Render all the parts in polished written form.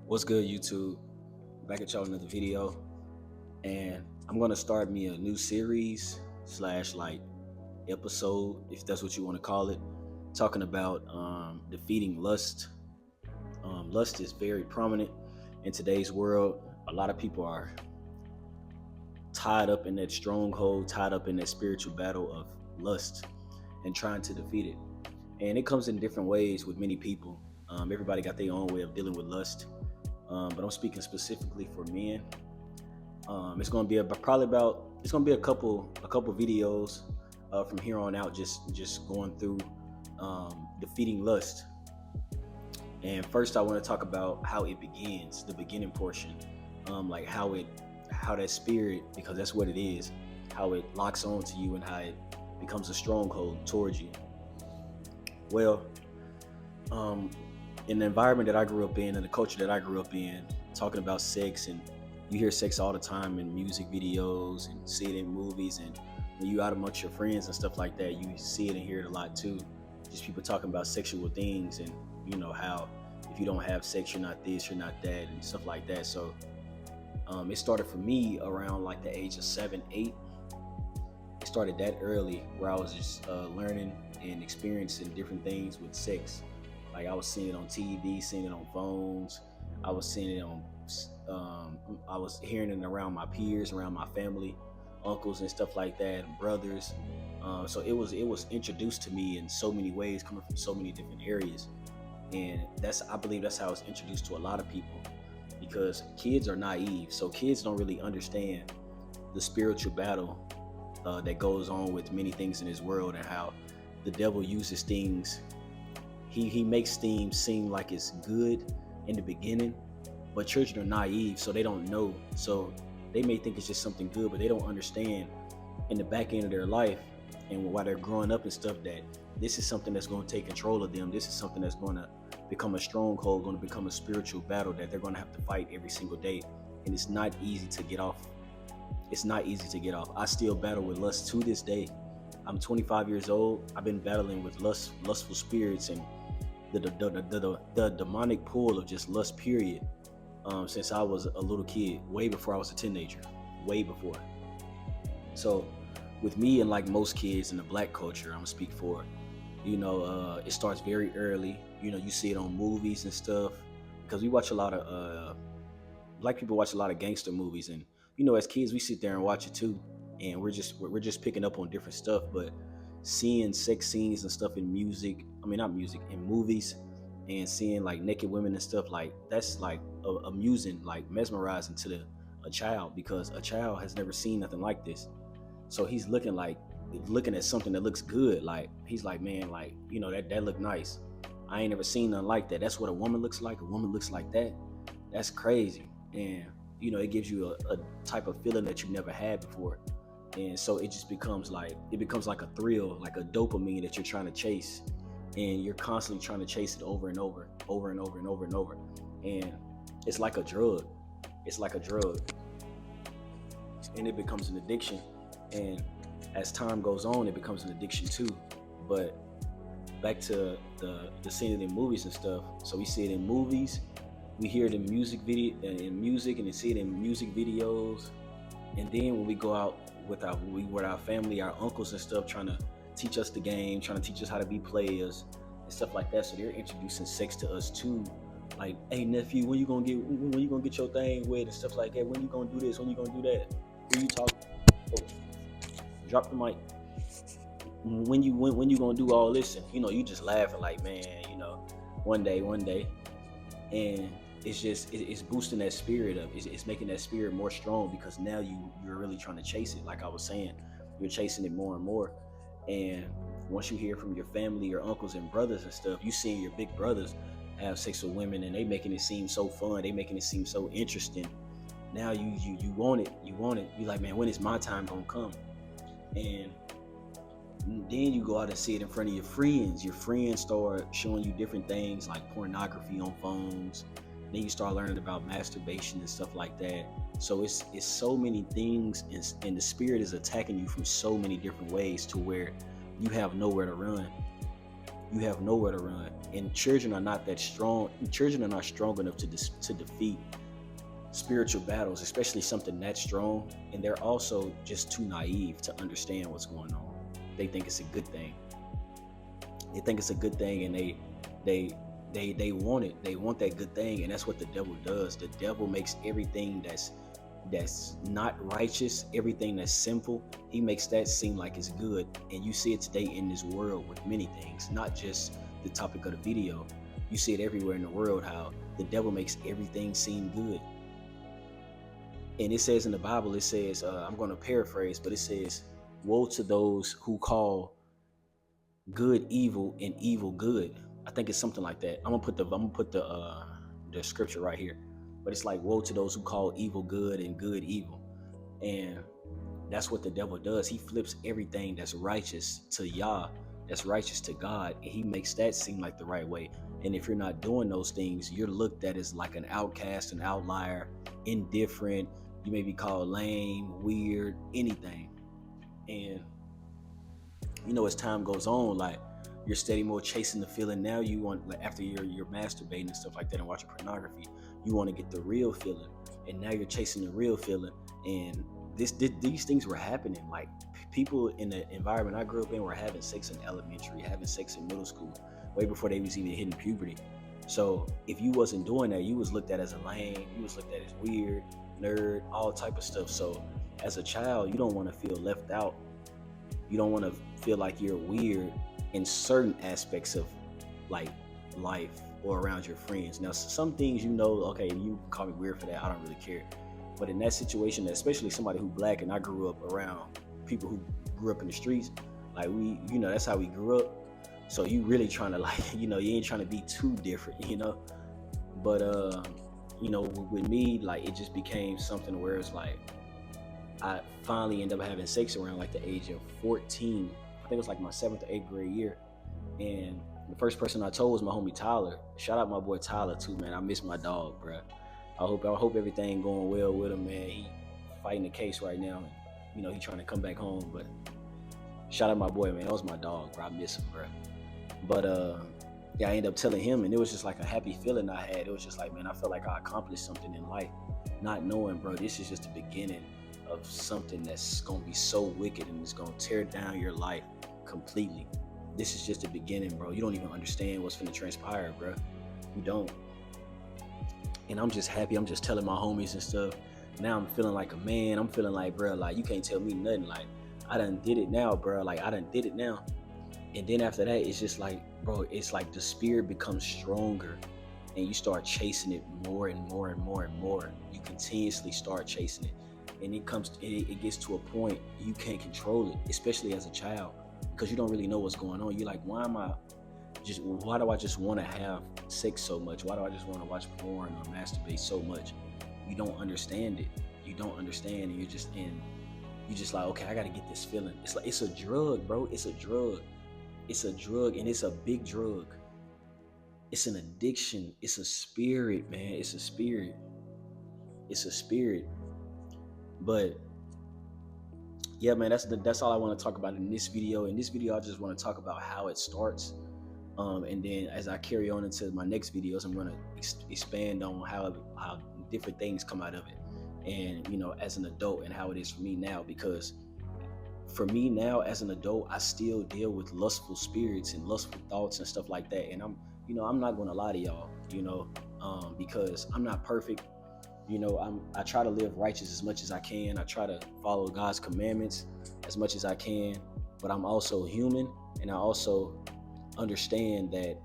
What's good, YouTube? Back at y'all with another video, and I'm gonna start me a new series slash like episode, if that's what you want to call it, talking about defeating lust. Lust is very prominent in today's world. A lot of people are tied up in that stronghold, tied up in that spiritual battle of lust, and trying to defeat it. And it comes in different ways with many people. Everybody got their own way of dealing with lust, but I'm speaking specifically for men. It's going to be probably about it's going to be a couple videos from here on out, just going through defeating lust. And first, I want to talk about how it begins, the beginning portion, like how that spirit, because that's what it is, how it locks on to you and how it becomes a stronghold towards you. Well, um, in the environment that I grew up in and the culture that I grew up in, talking about sex, and you hear sex all the time in music videos and see it in movies, and when you out amongst your friends and stuff like that, you see it and hear it a lot too. Just people talking about sexual things, and how if you don't have sex, you're not this, you're not that, and stuff like that. So it started for me around like the age of 7, 8. It started that early, where I was just learning and experiencing different things with sex. Like I was seeing it on TV, seeing it on phones. I was seeing it on. I was hearing it around my peers, around my family, uncles and stuff like that, and brothers. So it was introduced to me in so many ways, coming from so many different areas, and I believe that's how it's introduced to a lot of people, because kids are naive, so kids don't really understand the spiritual battle that goes on with many things in this world, and how the devil uses things. He makes things seem like it's good in the beginning, but children are naive, so they don't know. So they may think it's just something good, but they don't understand in the back end of their life and while they're growing up and stuff, that this is something that's going to take control of them. This is something that's going to become a stronghold, going to become a spiritual battle that they're going to have to fight every single day. And it's not easy to get off. It's not easy to get off. I still battle with lust to this day. I'm 25 years old. I've been battling with lustful spirits, and the demonic pull of just lust, period, since I was a little kid, way before I was a teenager, way before. So with me, and like most kids in the black culture, I'm gonna speak for, it starts very early. You see it on movies and stuff, because we watch a lot of black people watch a lot of gangster movies, and as kids we sit there and watch it too, and we're just picking up on different stuff. But seeing sex scenes and stuff in music, I mean not music, in movies, and seeing like naked women and stuff, like that's like amusing, like mesmerizing to a child, because a child has never seen nothing like this. So he's looking at something that looks good, like he's like, man, like that look nice. I ain't never seen nothing like that. That's what a woman looks like. A woman looks like that. That's crazy. And it gives you a type of feeling that you never had before. And so it just becomes like a thrill, like a dopamine that you're trying to chase, and you're constantly trying to chase it over and over, over and over and over and over. And it's like a drug. It's like a drug, and it becomes an addiction. And as time goes on, it becomes an addiction too. But back to the seeing it in movies and stuff. So we see it in movies, we hear it in music, and we see it in music videos. And then when we go out with our family, our uncles and stuff, trying to teach us the game, trying to teach us how to be players and stuff like that. So they're introducing sex to us too. Like, hey nephew, when you gonna get your thing wet and stuff like that? When you gonna do this? When you gonna do that? Who you talking? Oh, drop the mic. When you gonna do all this? And you just laughing like, man, one day, and it's boosting that spirit up. It's making that spirit more strong, because now you're really trying to chase it. Like I was saying, you're chasing it more and more. And once you hear from your family, your uncles and brothers and stuff, you seeing your big brothers have sex with women, and they making it seem so fun. They making it seem so interesting. Now you want it. You like, man, when is my time gonna come? And then you go out and see it in front of your friends. Your friends start showing you different things like pornography on phones. Then you start learning about masturbation and stuff like that. So it's so many things, and the spirit is attacking you from so many different ways, to where you have nowhere to run. You have nowhere to run. And children are not that strong. Children are not strong enough to defeat spiritual battles, especially something that strong. And they're also just too naive to understand what's going on. They think it's a good thing. They think it's a good thing, and they want it. They want that good thing, and that's what the devil does. The devil makes everything that's not righteous, everything that's sinful, he makes that seem like it's good. And you see it today in this world with many things, not just the topic of the video. You see it everywhere in the world, how the devil makes everything seem good. And it says in the Bible, it says, I'm going to paraphrase, but it says, woe to those who call good evil and evil good. I think it's something like that. I'm gonna put the scripture right here. But it's like, woe to those who call evil good and good evil. And that's what the devil does. He flips everything that's righteous to Yah, that's righteous to God, and he makes that seem like the right way. And if you're not doing those things, you're looked at as like an outcast, an outlier, indifferent. You may be called lame, weird, anything. And as time goes on, like, you're steady more chasing the feeling. Now you want, like, after you're masturbating and stuff like that and watching pornography, you want to get the real feeling. And now you're chasing the real feeling. And these things were happening. Like, people in the environment I grew up in were having sex in elementary, having sex in middle school, way before they was even hitting puberty. So if you wasn't doing that, you was looked at as a lame, you was looked at as weird, nerd, all type of stuff. So as a child, you don't want to feel left out. You don't want to feel like you're weird in certain aspects of like life or around your friends. Now, some things, okay, you call me weird for that, I don't really care. But in that situation, especially somebody who black, and I grew up around people who grew up in the streets, like that's how we grew up. So you really trying to, like, you ain't trying to be too different, But with me, like, it just became something where it's like, I finally ended up having sex around like the age of 14. I think it was like my 7th or 8th grade year. And the first person I told was my homie Tyler. Shout out my boy Tyler too, man. I miss my dog, bro. I hope everything going well with him, man. He fighting the case right now. And, he trying to come back home. But shout out my boy, man. That was my dog, bro. I miss him, bro. But I ended up telling him, and it was just like a happy feeling I had. It was just like, man, I felt like I accomplished something in life. Not knowing, bro, this is just the beginning of something that's gonna be so wicked, and it's gonna tear down your life completely. This is just the beginning, bro. You don't even understand what's finna transpire, bro. You don't. And I'm just happy. I'm just telling my homies and stuff. Now I'm feeling like a man. I'm feeling like, bro, like, you can't tell me nothing. Like, I done did it now, bro. Like, I done did it now. And then after that, it's just like, bro, it's like the spirit becomes stronger, and you start chasing it more and more and more and more. You continuously start chasing it. And it gets to a point you can't control it, especially as a child, because you don't really know what's going on. You're like, why do I just want to have sex so much? Why do I just want to watch porn or masturbate so much? You don't understand it. You don't understand, and you're just like, okay, I got to get this feeling. It's like, it's a drug, bro. It's a drug. It's a drug, and it's a big drug. It's an addiction. It's a spirit, man. It's a spirit. It's a spirit. But yeah, man, that's all I want to talk about in this video. In this video, I just want to talk about how it starts. And then as I carry on into my next videos, I'm going to expand on how different things come out of it. And, as an adult, and how it is for me now, because for me now as an adult, I still deal with lustful spirits and lustful thoughts and stuff like that. And I'm not going to lie to y'all, because I'm not perfect. I try to live righteous as much as I can. I try to follow God's commandments as much as I can, but I'm also human, and I also understand that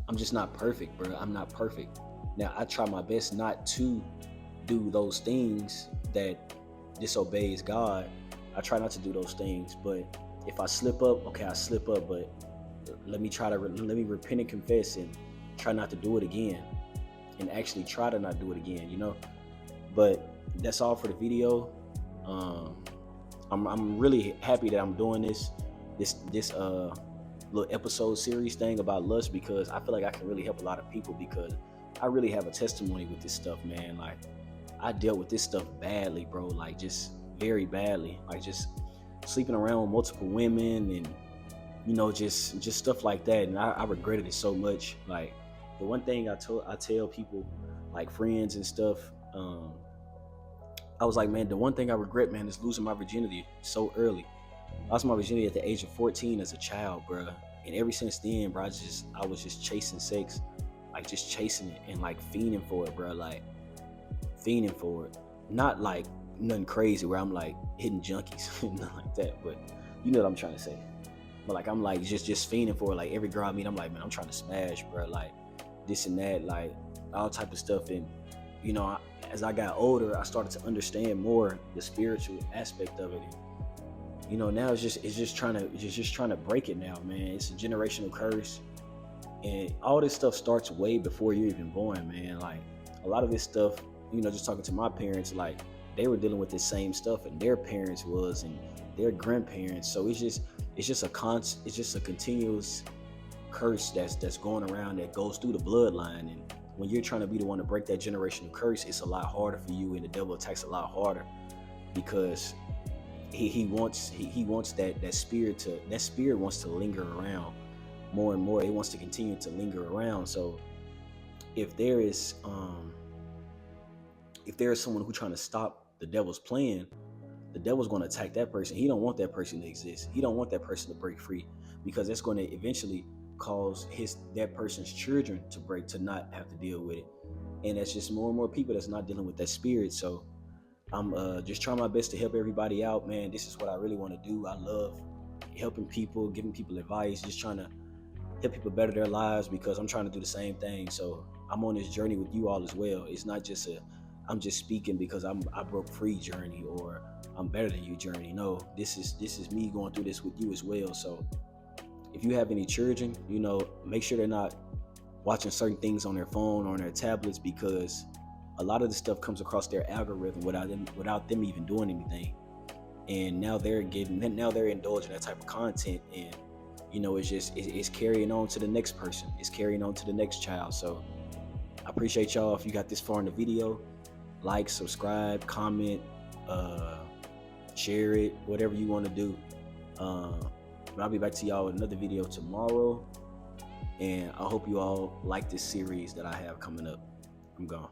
I'm just not perfect, bro. I'm not perfect. Now, I try my best not to do those things that disobeys God. I try not to do those things, but if I slip up, okay, I slip up, but let me repent and confess and try not to do it again. And actually try to not do it again, But that's all for the video. I'm really happy that I'm doing this little episode series thing about lust, because I feel like I can really help a lot of people, because I really have a testimony with this stuff, man. Like, I dealt with this stuff badly, bro. Like, just very badly. Like, just sleeping around with multiple women and just stuff like that. And I regretted it so much. Like the one thing I tell people, like friends and stuff, I was like, man, the one thing I regret, man, is losing my virginity so early. I lost my virginity at the age of 14 as a child, bro. And ever since then, bro, I was just chasing sex, like just chasing it and like fiending for it, bro. Like fiending for it. Not like nothing crazy where I'm like hitting junkies, nothing like that. But you know what I'm trying to say. But like I'm like just fiending for it. Like every girl I meet, I'm like, man, I'm trying to smash, bro. Like this and that, like all type of stuff. And as I got older, I started to understand more the spiritual aspect of it. And, now it's just trying to break it now, man. It's a generational curse, and all this stuff starts way before you're even born, man. Like a lot of this stuff, just talking to my parents, like they were dealing with the same stuff, and their parents was, and their grandparents. So it's just a continuous curse that's going around that goes through the bloodline. And when you're trying to be the one to break that generational curse, it's a lot harder for you, and the devil attacks a lot harder because he wants that spirit wants to linger around more and more. It wants to continue to linger around. So if there is someone who's trying to stop the devil's plan, the devil's going to attack that person. He don't want that person to exist. He don't want that person to break free, because that's going to eventually cause that person's children to not have to deal with it. And that's just more and more people that's not dealing with that spirit. So I'm just trying my best to help everybody out, man. This is what I really want to do. I love helping people, giving people advice, just trying to help people better their lives, because I'm trying to do the same thing. So I'm on this journey with you all as well. It's not just I'm just speaking because I broke free journey, or I'm better than you journey. No, this is me going through this with you as well. So if you have any children, make sure they're not watching certain things on their phone or on their tablets, because a lot of the stuff comes across their algorithm without them even doing anything. And now they're indulging that type of content, and it's carrying on to the next person. It's carrying on to the next child. So I appreciate y'all. If you got this far in the video, like, subscribe, comment, share it, whatever you want to do. But I'll be back to y'all with another video tomorrow, and I hope you all like this series that I have coming up. I'm gone.